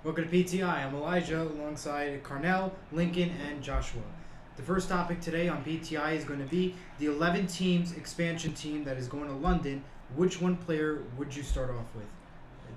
Welcome to PTI. I'm Elijah alongside Carnell, Lincoln, and Joshua. The first topic today on PTI is going to be the 11 teams expansion team that is going to London. Which one player would you start off with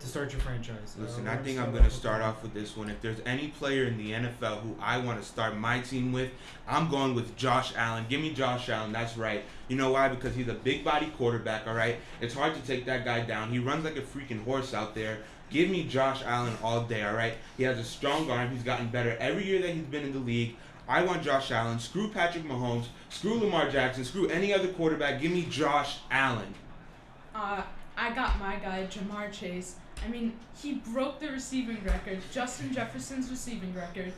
to start your franchise? Listen, I think I'm going to start off with this one. If there's any player in the NFL who I want to start my team with, I'm going with Josh Allen. Give me Josh Allen. That's right. You know why? Because he's a big body quarterback, all right? It's hard to take that guy down. He runs like a freaking horse out there. Give me Josh Allen all day, all right? He has a strong arm. He's gotten better every year that he's been in the league. I want Josh Allen. Screw Patrick Mahomes. Screw Lamar Jackson. Screw any other quarterback. Give me Josh Allen. I got my guy, Jamar Chase. I mean, he broke the receiving record, Justin Jefferson's receiving record,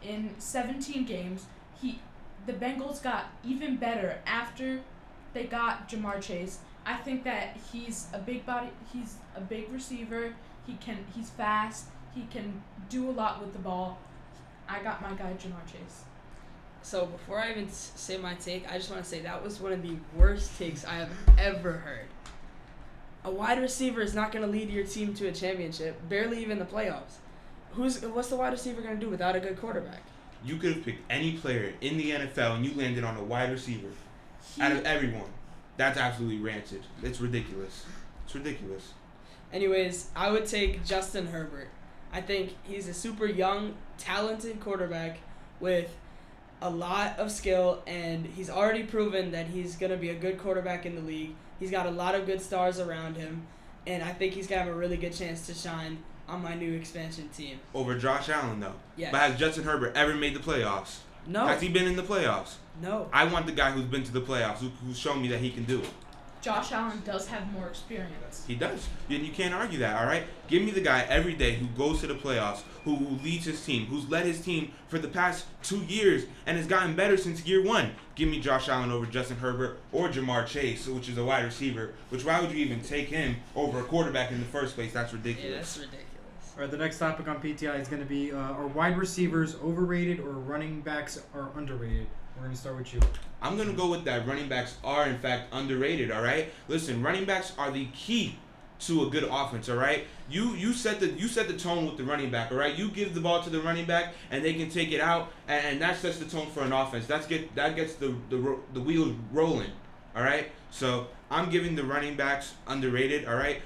in 17 games. The Bengals got even better after they got Jamar Chase. I think that he's a big body. He's a big receiver. He's fast. He can do a lot with the ball. I got my guy, Jamar Chase. So before I even say my take, I just want to say that was one of the worst takes I have ever heard. A wide receiver is not going to lead your team to a championship, barely even the playoffs. What's the wide receiver going to do without a good quarterback? You could have picked any player in the NFL and you landed on a wide receiver out of everyone. That's absolutely rancid. It's ridiculous. It's ridiculous. Anyways, I would take Justin Herbert. I think he's a super young, talented quarterback with a lot of skill, and he's already proven that he's going to be a good quarterback in the league. He's got a lot of good stars around him, and I think he's going to have a really good chance to shine on my new expansion team. Over Josh Allen, though. Yes. But has Justin Herbert ever made the playoffs? No. Has he been in the playoffs? No. I want the guy who's been to the playoffs, who's shown me that he can do it. Josh Allen does have more experience. He does. And you can't argue that, all right? Give me the guy every day who goes to the playoffs, who leads his team, who's led his team for the past 2 years and has gotten better since year one. Give me Josh Allen over Justin Herbert or Jamar Chase, which is a wide receiver. Which, why would you even take him over a quarterback in the first place? That's ridiculous. Yeah, that's ridiculous. All right, the next topic on PTI is going to be are wide receivers overrated or running backs are underrated? We're going to start with you. I'm going to go with that. Running backs are, in fact, underrated, all right? Listen, running backs are the key to a good offense, all right? You set the tone with the running back, all right? You give the ball to the running back, and they can take it out, and that sets the tone for an offense. That gets the wheels rolling, all right? So I'm giving the running backs underrated, all right?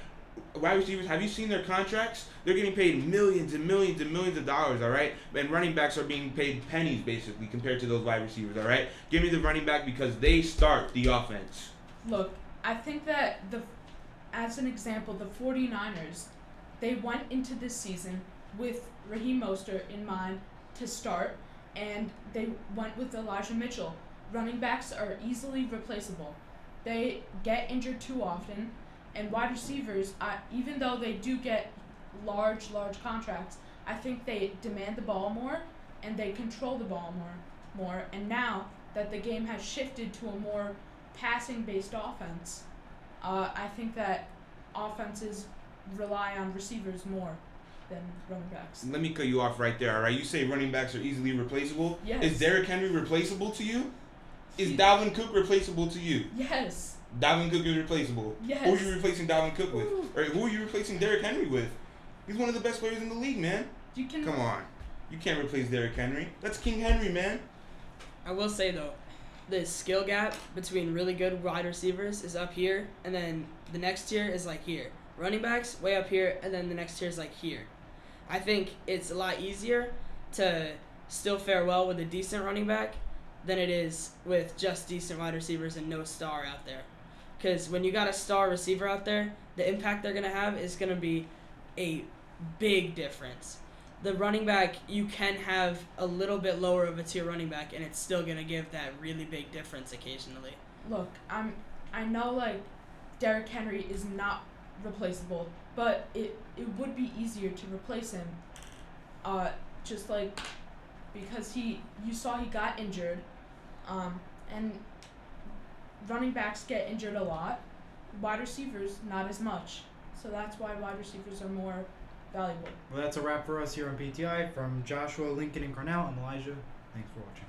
Wide receivers, have you seen their contracts? They're getting paid millions and millions and millions of dollars, all right? And running backs are being paid pennies, basically, compared to those wide receivers, all right? Give me the running back because they start the offense. Look, I think that as an example, the 49ers, they went into this season with Raheem Mostert in mind to start, and they went with Elijah Mitchell. Running backs are easily replaceable. They get injured too often, and wide receivers, even though they do get large contracts, I think they demand the ball more and they control the ball more. And now that the game has shifted to a more passing-based offense, I think that offenses rely on receivers more than running backs. Let me cut you off right there, all right? You say running backs are easily replaceable? Yes. Is Derrick Henry replaceable to you? Is Dalvin Cook replaceable to you? Yes. Dalvin Cook is replaceable. Yes. Who are you replacing Dalvin Cook with? Or who are you replacing Derrick Henry with? He's one of the best players in the league, man. Come on. You can't replace Derrick Henry. That's King Henry, man. I will say, though, the skill gap between really good wide receivers is up here, and then the next tier is like here. Running backs, way up here, and then the next tier is like here. I think it's a lot easier to still fare well with a decent running back than it is with just decent wide receivers and no star out there. Because when you got a star receiver out there, the impact they're going to have is going to be a big difference. The running back, you can have a little bit lower of a tier running back, and it's still going to give that really big difference occasionally. Look, I know like Derrick Henry is not replaceable, but it would be easier to replace him. Just like because you saw he got injured, and running backs get injured a lot. Wide receivers not as much, so that's why wide receivers are more valuable. Well, that's a wrap for us here on PTI. From Joshua, Lincoln, and Cornell, I'm Elijah. Thanks for watching.